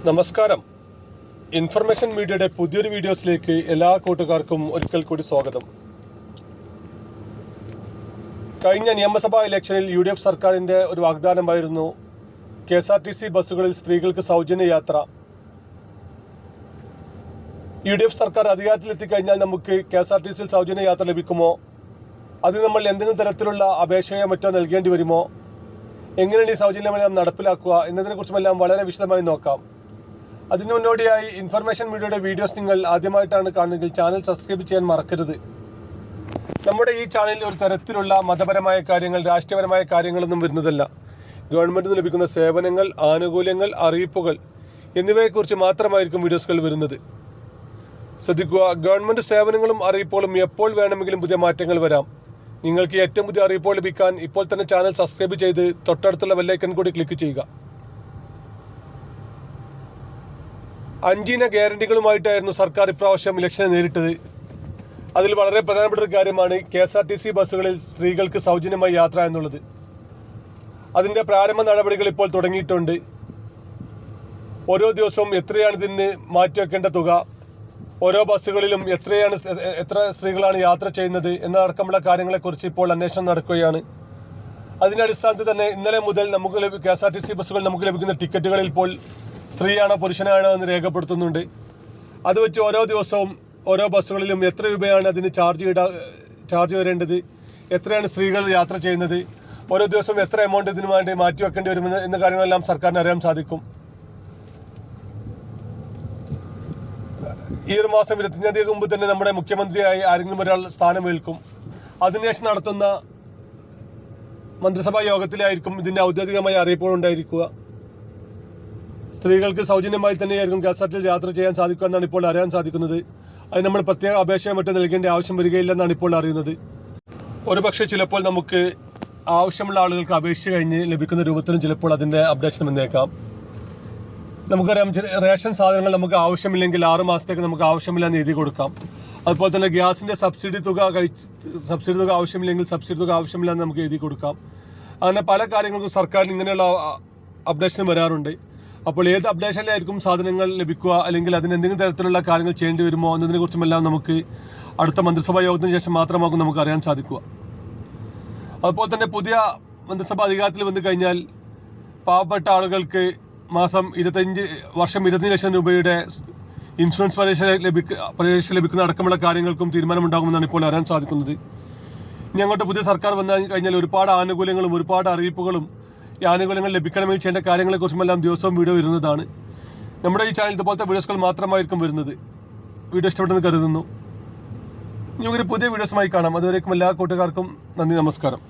നമസ്കാരം. ഇൻഫർമേഷൻ മീഡിയയുടെ പുതിയൊരു വീഡിയോസിലേക്ക് എല്ലാ കൂട്ടുകാർക്കും ഒരിക്കൽ കൂടി സ്വാഗതം. കഴിഞ്ഞ നിയമസഭാ ഇലക്ഷനിൽ UDF സർക്കാരിൻ്റെ ഒരു വാഗ്ദാനമായിരുന്നു KSRTC ബസ്സുകളിൽ സ്ത്രീകൾക്ക് സൗജന്യ യാത്ര. UDF സർക്കാർ അധികാരത്തിലെത്തിക്കഴിഞ്ഞാൽ നമുക്ക് KSRTCയിൽ സൗജന്യ യാത്ര ലഭിക്കുമോ? അത് നമ്മൾ എന്തെങ്കിലും തരത്തിലുള്ള അപേക്ഷയോ മറ്റോ നൽകേണ്ടി വരുമോ? എങ്ങനെയാണ് ഈ സൗജന്യമെല്ലാം നടപ്പിലാക്കുക എന്നതിനെക്കുറിച്ചുമെല്ലാം വളരെ വിശദമായി നോക്കാം. അതിനു മുന്നോടിയായി ഇൻഫർമേഷൻ മീഡിയയുടെ വീഡിയോസ് നിങ്ങൾ ആദ്യമായിട്ടാണ് കാണുന്നതെങ്കിൽ ചാനൽ സബ്സ്ക്രൈബ് ചെയ്യാൻ മറക്കരുത്. നമ്മുടെ ഈ ചാനലിൽ ഒരു തരത്തിലുള്ള മതപരമായ കാര്യങ്ങൾ, രാഷ്ട്രീയപരമായ കാര്യങ്ങളൊന്നും വരുന്നതല്ല. ഗവൺമെൻറ്റിൽ നിന്ന് ലഭിക്കുന്ന സേവനങ്ങൾ, ആനുകൂല്യങ്ങൾ, അറിയിപ്പുകൾ എന്നിവയെക്കുറിച്ച് മാത്രമായിരിക്കും വീഡിയോസുകൾ വരുന്നത്. ശ്രദ്ധിക്കുക, ഗവൺമെൻറ് സേവനങ്ങളും അറിയിപ്പുകളും എപ്പോൾ വേണമെങ്കിലും പുതിയ മാറ്റങ്ങൾ വരാം. നിങ്ങൾക്ക് ഏറ്റവും പുതിയ അറിയിപ്പുകൾ ലഭിക്കാൻ ഇപ്പോൾ തന്നെ ചാനൽ സബ്സ്ക്രൈബ് ചെയ്ത് തൊട്ടടുത്തുള്ള ബെല്ലൈക്കൺ കൂടി ക്ലിക്ക് ചെയ്യുക. 5 ഇന ഗ്യാരണ്ടികളുമായിട്ടായിരുന്നു സർക്കാർ ഇപ്രാവശ്യം ഇലക്ഷനെ നേരിട്ടത്. അതിൽ വളരെ പ്രധാനപ്പെട്ട ഒരു കാര്യമാണ് KSRTC ബസ്സുകളിൽ സ്ത്രീകൾക്ക് സൗജന്യമായി യാത്ര എന്നുള്ളത്. അതിൻ്റെ പ്രാരംഭ നടപടികൾ ഇപ്പോൾ തുടങ്ങിയിട്ടുണ്ട്. ഓരോ ദിവസവും എത്രയാണ് ഇതിന് മാറ്റിവെക്കേണ്ട തുക, ഓരോ ബസ്സുകളിലും എത്ര സ്ത്രീകളാണ് യാത്ര ചെയ്യുന്നത് എന്നതടക്കമുള്ള കാര്യങ്ങളെക്കുറിച്ച് ഇപ്പോൾ അന്വേഷണം നടക്കുകയാണ്. അതിൻ്റെ അടിസ്ഥാനത്തിൽ തന്നെ ഇന്നലെ മുതൽ KSRTC ബസ്സുകൾ നമുക്ക് ലഭിക്കുന്ന ടിക്കറ്റുകളിൽ ഇപ്പോൾ സ്ത്രീയാണോ പുരുഷനാണോ എന്ന് രേഖപ്പെടുത്തുന്നുണ്ട്. അത് വെച്ച് ഓരോ ദിവസവും ഓരോ ബസ്സുകളിലും എത്ര രൂപയാണ് അതിന് ചാർജ് വരേണ്ടത്, എത്രയാണ് സ്ത്രീകൾ യാത്ര ചെയ്യുന്നത്, ഓരോ ദിവസവും എത്ര എമൗണ്ട് ഇതിനു വേണ്ടി മാറ്റിവെക്കേണ്ടി വരുമെന്ന് എന്ന കാര്യങ്ങളെല്ലാം സർക്കാരിന് അറിയാൻ സാധിക്കും. ഈ ഒരു മാസം 25 തീയതി മുമ്പ് തന്നെ നമ്മുടെ മുഖ്യമന്ത്രിയായി ആരെങ്കിലും ഒരാൾ സ്ഥാനമേൽക്കും. അതിനുശേഷം നടത്തുന്ന മന്ത്രിസഭാ യോഗത്തിലായിരിക്കും ഇതിൻ്റെ ഔദ്യോഗികമായ അറിയിപ്പുകൾ ഉണ്ടായിരിക്കുക. സ്ത്രീകൾക്ക് സൗജന്യമായി തന്നെയായിരിക്കും KSRTCയിൽ യാത്ര ചെയ്യാൻ സാധിക്കുക എന്നാണ് ഇപ്പോൾ അറിയാൻ സാധിക്കുന്നത്. അത് നമ്മൾ പ്രത്യേക അപേക്ഷയോ മറ്റോ നൽകേണ്ട ആവശ്യം വരികയില്ലെന്നാണ് ഇപ്പോൾ അറിയുന്നത്. ഒരുപക്ഷെ ചിലപ്പോൾ നമുക്ക് ആവശ്യമുള്ള ആളുകൾക്ക് അപേക്ഷ കഴിഞ്ഞ് ലഭിക്കുന്ന രൂപത്തിലും ചിലപ്പോൾ അതിൻ്റെ അപ്ഡേഷൻ വന്നേക്കാം. നമുക്കറിയാം, റേഷൻ സാധനങ്ങൾ നമുക്ക് ആവശ്യമില്ലെങ്കിൽ 6 മാസത്തേക്ക് നമുക്ക് ആവശ്യമില്ല എന്ന് എഴുതി കൊടുക്കാം. അതുപോലെ തന്നെ ഗ്യാസിൻ്റെ സബ്സിഡി തുക ആവശ്യമില്ലെങ്കിൽ സബ്സിഡി തുക ആവശ്യമില്ല എന്ന് നമുക്ക് എഴുതി കൊടുക്കാം. അങ്ങനെ പല കാര്യങ്ങൾക്കും സർക്കാരിന് ഇങ്ങനെയുള്ള അപ്ഡേഷൻ വരാറുണ്ട്. അപ്പോൾ ഏത് അപ്ഡേഷനിലായിരിക്കും സാധനങ്ങൾ ലഭിക്കുക, അല്ലെങ്കിൽ അതിന് എന്തെങ്കിലും തരത്തിലുള്ള കാര്യങ്ങൾ ചെയ്യേണ്ടി വരുമോ എന്നതിനെക്കുറിച്ചുമെല്ലാം നമുക്ക് അടുത്ത മന്ത്രിസഭാ യോഗത്തിന് ശേഷം മാത്രമാകും നമുക്ക് അറിയാൻ സാധിക്കുക. അതുപോലെ തന്നെ പുതിയ മന്ത്രിസഭ അധികാരത്തിൽ വന്നു കഴിഞ്ഞാൽ പാവപ്പെട്ട ആളുകൾക്ക് വർഷം 25 ലക്ഷം രൂപയുടെ ഇൻഷുറൻസ് പരിരക്ഷ ലഭിക്കുന്ന അടക്കമുള്ള കാര്യങ്ങൾക്കും തീരുമാനമുണ്ടാകുമെന്നാണ് ഇപ്പോൾ അറിയാൻ സാധിക്കുന്നത്. ഇനി അങ്ങോട്ട് പുതിയ സർക്കാർ വന്നു കഴിഞ്ഞാൽ ഒരുപാട് ആനുകൂല്യങ്ങളും ഒരുപാട് അറിയിപ്പുകളും ഈ ആനുകൂല്യങ്ങൾ ലഭിക്കണമെങ്കിൽ ചെയ്യേണ്ട കാര്യങ്ങളെക്കുറിച്ചുമെല്ലാം ദിവസവും വീഡിയോ വരുന്നതാണ്. നമ്മുടെ ഈ ചാനൽ ഇതുപോലത്തെ വീഡിയോസുകൾ മാത്രമായിരിക്കും വരുന്നത്. വീഡിയോ ഇഷ്ടപ്പെട്ടെന്ന് കരുതുന്നു. ഇനി ഒരു പുതിയ വീഡിയോസുമായി കാണാം. അതുവരേക്കും എല്ലാ കൂട്ടുകാർക്കും നന്ദി, നമസ്കാരം.